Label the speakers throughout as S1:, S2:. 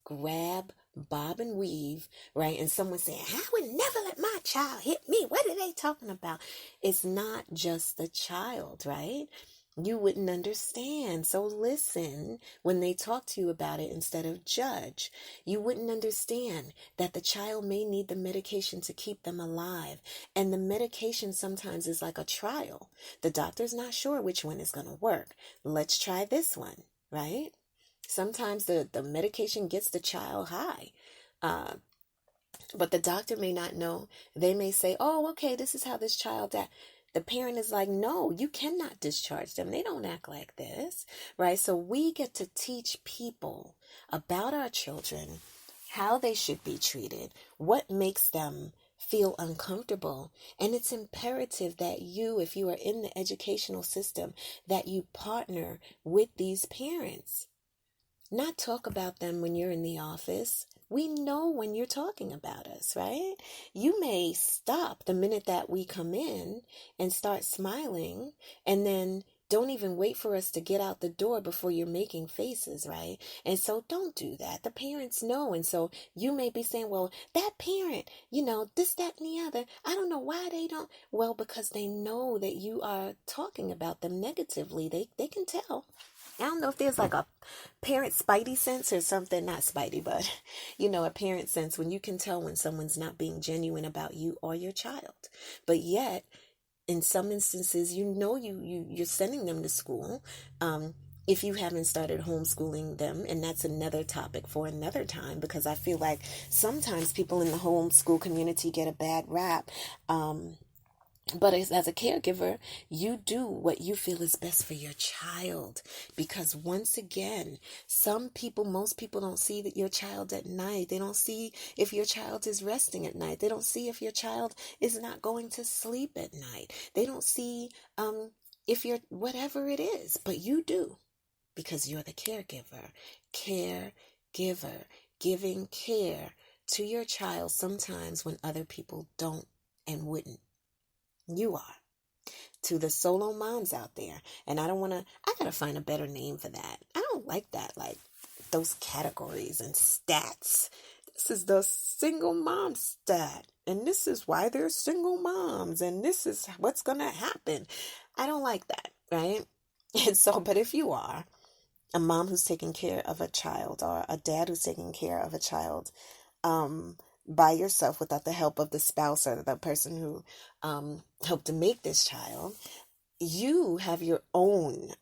S1: grab, bob and weave, right? And someone saying, I would never let my child hit me. What are they talking about? It's not just the child, right? You wouldn't understand. So listen when they talk to you about it instead of judge. You wouldn't understand that the child may need the medication to keep them alive. And the medication sometimes is like a trial. The doctor's not sure which one is going to work. Let's try this one, right? Sometimes the medication gets the child high. But the doctor may not know. They may say, oh, okay, this is how this child died. The parent is like, no, you cannot discharge them. They don't act like this, right? So we get to teach people about our children, how they should be treated, what makes them feel uncomfortable. And it's imperative that you, if you are in the educational system, that you partner with these parents. Not talk about them when you're in the office. We know when you're talking about us, right? You may stop the minute that we come in and start smiling, and then don't even wait for us to get out the door before you're making faces, right? And so don't do that. The parents know. And so you may be saying, well, that parent, this, that, and the other, I don't know why they don't. Well, because they know that you are talking about them negatively. They can tell. I don't know if there's like a parent spidey sense or something, not spidey, but, a parent sense when you can tell when someone's not being genuine about you or your child. But yet, in some instances, you're sending them to school. If you haven't started homeschooling them, and that's another topic for another time, because I feel like sometimes people in the homeschool community get a bad rap. But as a caregiver, you do what you feel is best for your child. Because once again, most people don't see that your child at night. They don't see if your child is resting at night. They don't see if your child is not going to sleep at night. They don't see if you're whatever it is. But you do, because you're the caregiver. Caregiver, giving care to your child sometimes when other people don't and wouldn't. You are. To the solo moms out there. And I gotta find a better name for that. I don't like that, like those categories and stats. This is the single mom stat. And this is why they're single moms. And this is what's gonna happen. I don't like that, right? And so, but if you are a mom who's taking care of a child, or a dad who's taking care of a child, by yourself without the help of the spouse or the person who helped to make this child, you have your own,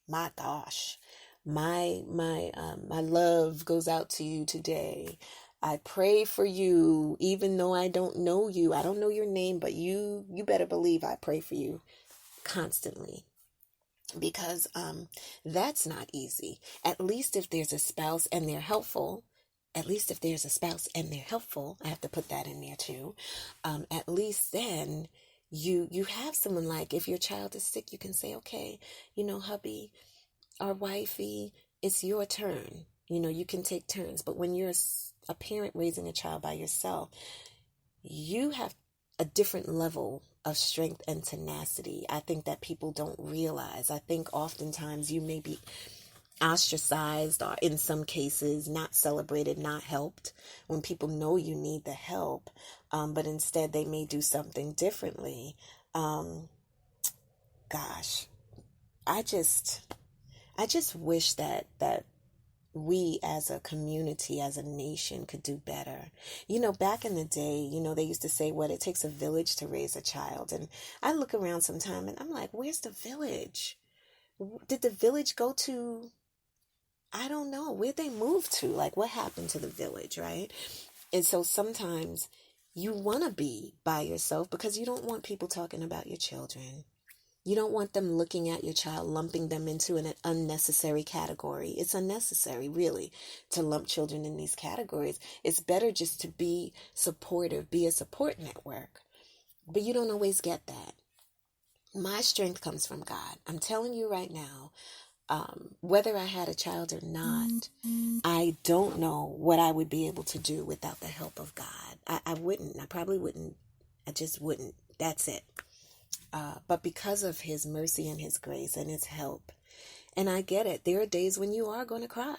S1: my gosh, my love goes out to you today. I pray for you, even though I don't know you. I don't know your name, but you better believe I pray for you constantly. Because that's not easy. At least if there's a spouse and they're helpful, I have to put that in there too. At least then you have someone, like if your child is sick, you can say, okay, hubby or wifey, it's your turn. You can take turns. But when you're a parent raising a child by yourself, you have a different level of strength and tenacity. I think that people don't realize. I think oftentimes you may be ostracized, or in some cases not celebrated, not helped when people know you need the help, but instead they may do something differently. Gosh, I just wish that we as a community, as a nation, could do better. Back in the day, they used to say, it takes a village to raise a child. And I look around sometime and I'm like, where's the village? Did the village go to, I don't know, where'd they move to? Like, what happened to the village, right? And so sometimes you want to be by yourself because you don't want people talking about your children. You don't want them looking at your child, lumping them into an unnecessary category. It's unnecessary, really, to lump children in these categories. It's better just to be supportive, be a support network. But you don't always get that. My strength comes from God. I'm telling you right now, whether I had a child or not, I don't know what I would be able to do without the help of God. I wouldn't. I probably wouldn't. I just wouldn't. That's it. But because of his mercy and his grace and his help, and I get it, there are days when you are going to cry.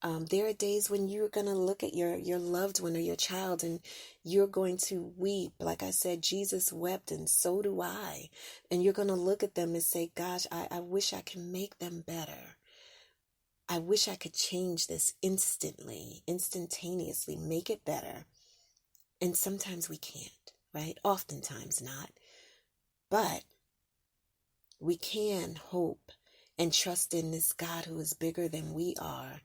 S1: There are days when you're going to look at your loved one or your child and you're going to weep. Like I said, Jesus wept and so do I. And you're going to look at them and say, gosh, I wish I could make them better. I wish I could change this instantaneously, make it better. And sometimes we can't, right? Oftentimes not. But we can hope and trust in this God who is bigger than we are.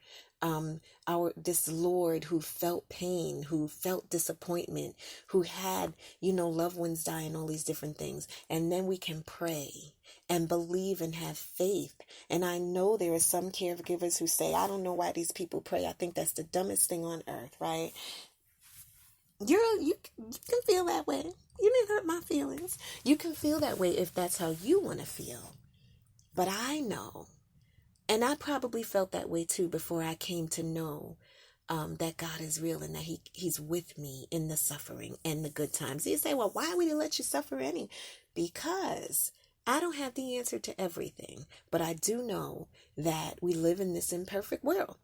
S1: This Lord who felt pain, who felt disappointment, who had, loved ones die and all these different things. And then we can pray and believe and have faith. And I know there are some caregivers who say, I don't know why these people pray. I think that's the dumbest thing on earth, right? You can feel that way. You didn't hurt my feelings. You can feel that way if that's how you want to feel. But I know, and I probably felt that way too before I came to know that God is real and that He's with me in the suffering and the good times. You say, well, why would He let you suffer any? Because I don't have the answer to everything, but I do know that we live in this imperfect world.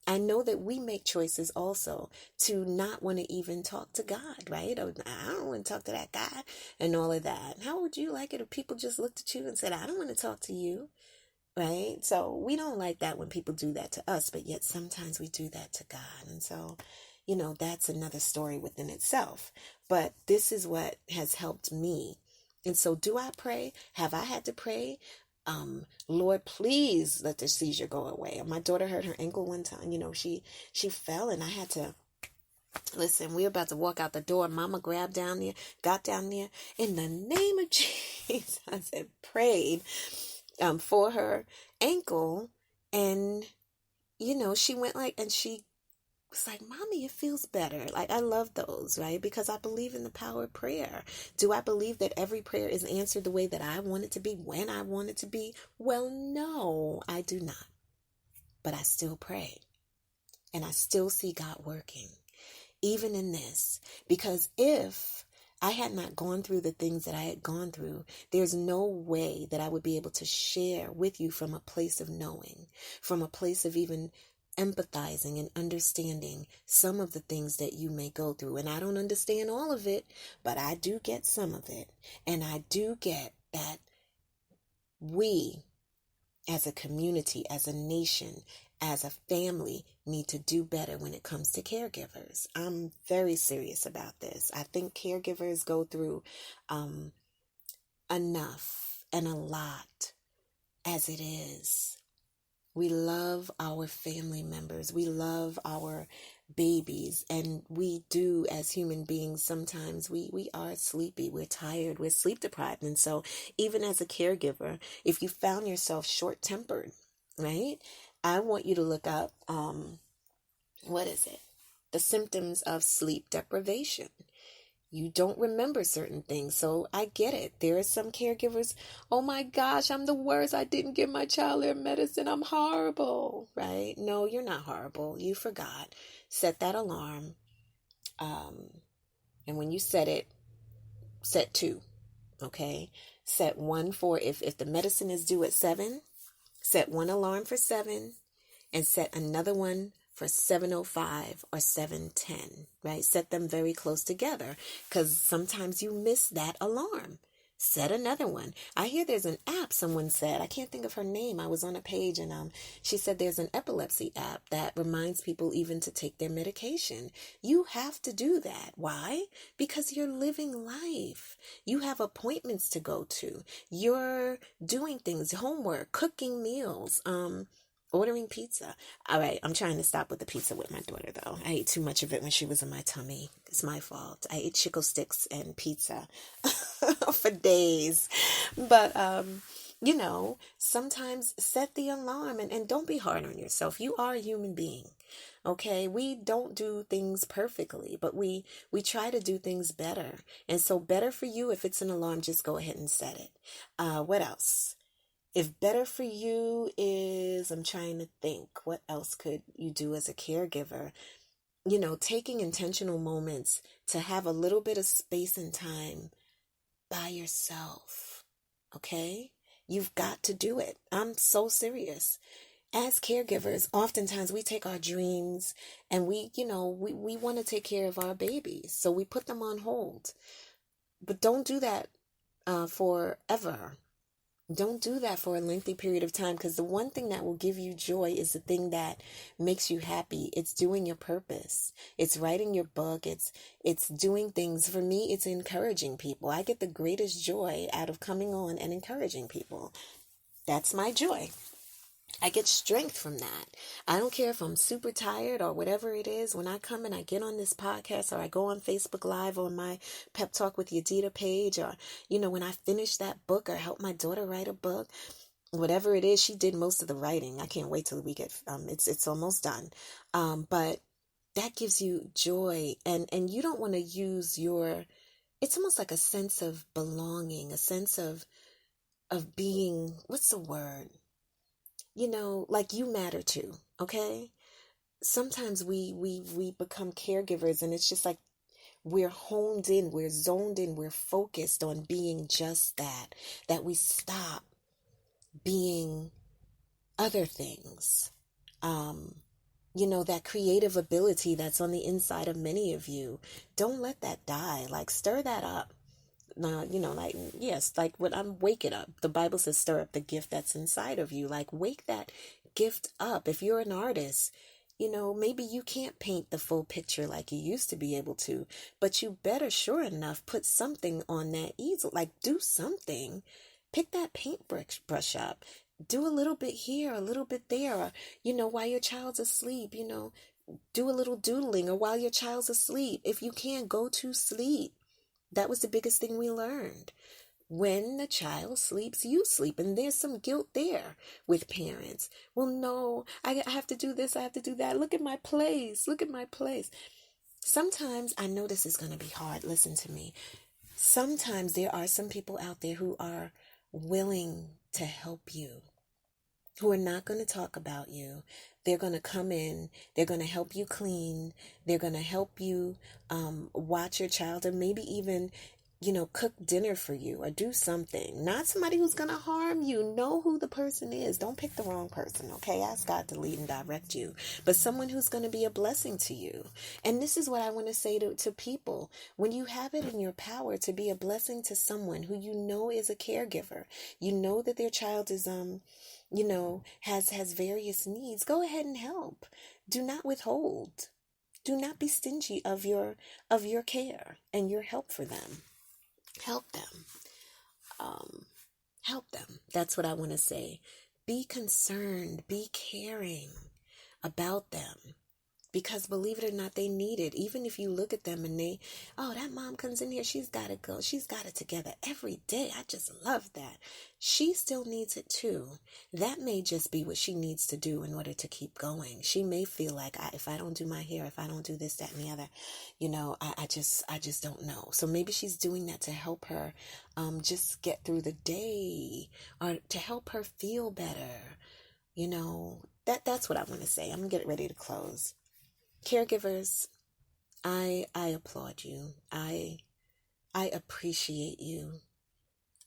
S1: I know that we make choices also to not want to even talk to God, right? Or, I don't want to talk to that guy and all of that. How would you like it if people just looked at you and said, I don't want to talk to you, right? So we don't like that when people do that to us, but yet sometimes we do that to God. And so, that's another story within itself. But this is what has helped me. And so do I pray? Have I had to pray? Lord, please let the seizure go away. My daughter hurt her ankle one time. She fell and I had to listen. We were about to walk out the door. Mama got down there in the name of Jesus. I said, prayed for her ankle, and she went and she was like, Mommy, it feels better. Like, I love those, right? Because I believe in the power of prayer. Do I believe that every prayer is answered the way that I want it to be, when I want it to be? Well, no, I do not. But I still pray. And I still see God working, even in this. Because if I had not gone through the things that I had gone through, there's no way that I would be able to share with you from a place of knowing, from a place of even empathizing and understanding some of the things that you may go through. And I don't understand all of it, but I do get some of it. And I do get that we, as a community, as a nation, as a family, need to do better when it comes to caregivers. I'm very serious about this. I think caregivers go through enough and a lot as it is. We love our family members. We love our babies. And we do, as human beings, sometimes we are sleepy. We're tired. We're sleep deprived. And so even as a caregiver, if you found yourself short-tempered, right? I want you to look up, the symptoms of sleep deprivation. You don't remember certain things. So I get it. There are some caregivers, oh my gosh, I'm the worst. I didn't give my child their medicine. I'm horrible, right? No, you're not horrible. You forgot. Set that alarm. And when you set it, set 2, okay? Set 1 for if the medicine is due at 7, set 1 alarm for 7 and set another one for 7:05 or 7:10, right? Set them very close together because sometimes you miss that alarm. Set another one. I hear there's an app, someone said. I can't think of her name. I was on a page and she said there's an epilepsy app that reminds people even to take their medication. You have to do that. Why? Because you're living life. You have appointments to go to. You're doing things, homework, cooking meals, ordering pizza. All right, I'm trying to stop with the pizza with my daughter, though. I ate too much of it when she was in my tummy. It's my fault. I ate chickle sticks and pizza for days. But, sometimes set the alarm and don't be hard on yourself. You are a human being, okay? We don't do things perfectly, but we try to do things better. And so better for you, if it's an alarm, just go ahead and set it. What else? If better for you is, I'm trying to think, what else could you do as a caregiver? Taking intentional moments to have a little bit of space and time by yourself, okay? You've got to do it. I'm so serious. as caregivers, oftentimes we take our dreams and we want to take care of our babies. So we put them on hold. But don't do that forever. Don't do that for a lengthy period of time, because the one thing that will give you joy is the thing that makes you happy. It's doing your purpose. It's writing your book. It's doing things. For me, it's encouraging people. I get the greatest joy out of coming on and encouraging people. That's my joy. I get strength from that. I don't care if I'm super tired or whatever it is. When I come and I get on this podcast, or I go on Facebook Live on my Pep Talk with Yadita page, or, when I finish that book or help my daughter write a book, whatever it is, she did most of the writing. I can't wait till we get, it's almost done. But that gives you joy, and you don't want to use it's almost like a sense of belonging, a sense of being, what's the word? Like you matter too, okay? Sometimes we become caregivers, and it's just like we're honed in, we're zoned in, we're focused on being just that we stop being other things. That creative ability that's on the inside of many of you, don't let that die. Like, stir that up. Yes, like when I'm wake it up. The Bible says stir up the gift that's inside of you. Like, wake that gift up. If you're an artist, maybe you can't paint the full picture like you used to be able to, but you better sure enough put something on that easel. Like, do something. Pick that paintbrush up. Do a little bit here, a little bit there. Or, while your child's asleep, do a little doodling, or while your child's asleep. If you can't, go to sleep. That was the biggest thing we learned. When the child sleeps, you sleep. And there's some guilt there with parents. Well, no, I have to do this. I have to do that. Look at my place. Look at my place. Sometimes, I know this is going to be hard. Listen to me. Sometimes there are some people out there who are willing to help you, who are not going to talk about you. They're going to come in. They're going to help you clean. They're going to help you watch your child, or maybe even, cook dinner for you, or do something. Not somebody who's going to harm you. Know who the person is. Don't pick the wrong person, okay? Ask God to lead and direct you. But someone who's going to be a blessing to you. And this is what I want to say to people. When you have it in your power to be a blessing to someone who is a caregiver, that their child is has various needs, go ahead and help. Do not withhold. Do not be stingy of your care and your help for them. Help them. Help them. That's what I want to say. Be concerned. Be caring about them. Because believe it or not, they need it. Even if you look at them and that mom comes in here, she's got to go. She's got it together every day. I just love that. She still needs it too. That may just be what she needs to do in order to keep going. She may feel like, if I don't do my hair, if I don't do this, that, and the other, I just don't know. So maybe she's doing that to help her just get through the day, or to help her feel better. That's what I want to say. I'm going to get ready to close. Caregivers, I applaud you. I appreciate you.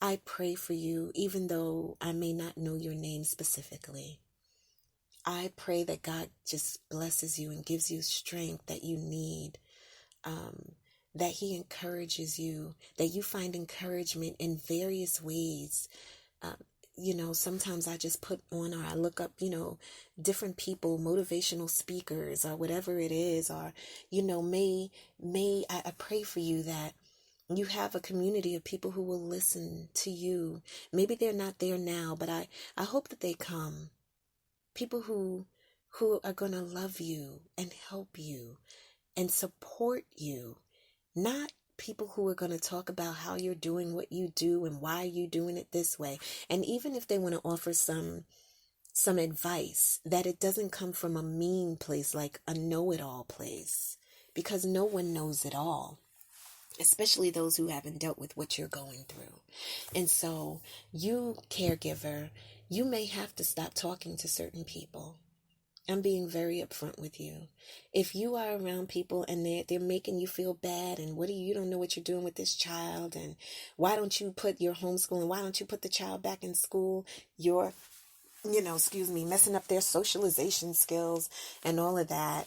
S1: I pray for you, even though I may not know your name specifically. I pray that God just blesses you and gives you strength that you need, that He encourages you, that you find encouragement in various ways. Sometimes I just put on, or I look up, different people, motivational speakers, or whatever it is, or, I pray for you that you have a community of people who will listen to you. Maybe they're not there now, but I hope that they come. People who are going to love you and help you and support you, not people who are going to talk about how you're doing what you do and why you're doing it this way. And even if they want to offer some advice, that it doesn't come from a mean place, like a know-it-all place, because no one knows it all, especially those who haven't dealt with what you're going through. And so you, caregiver, you may have to stop talking to certain people. I'm being very upfront with you. If you are around people and they're making you feel bad, and you don't know what you're doing with this child, and why don't you put your homeschooling, why don't you put the child back in school, your excuse me, messing up their socialization skills and all of that.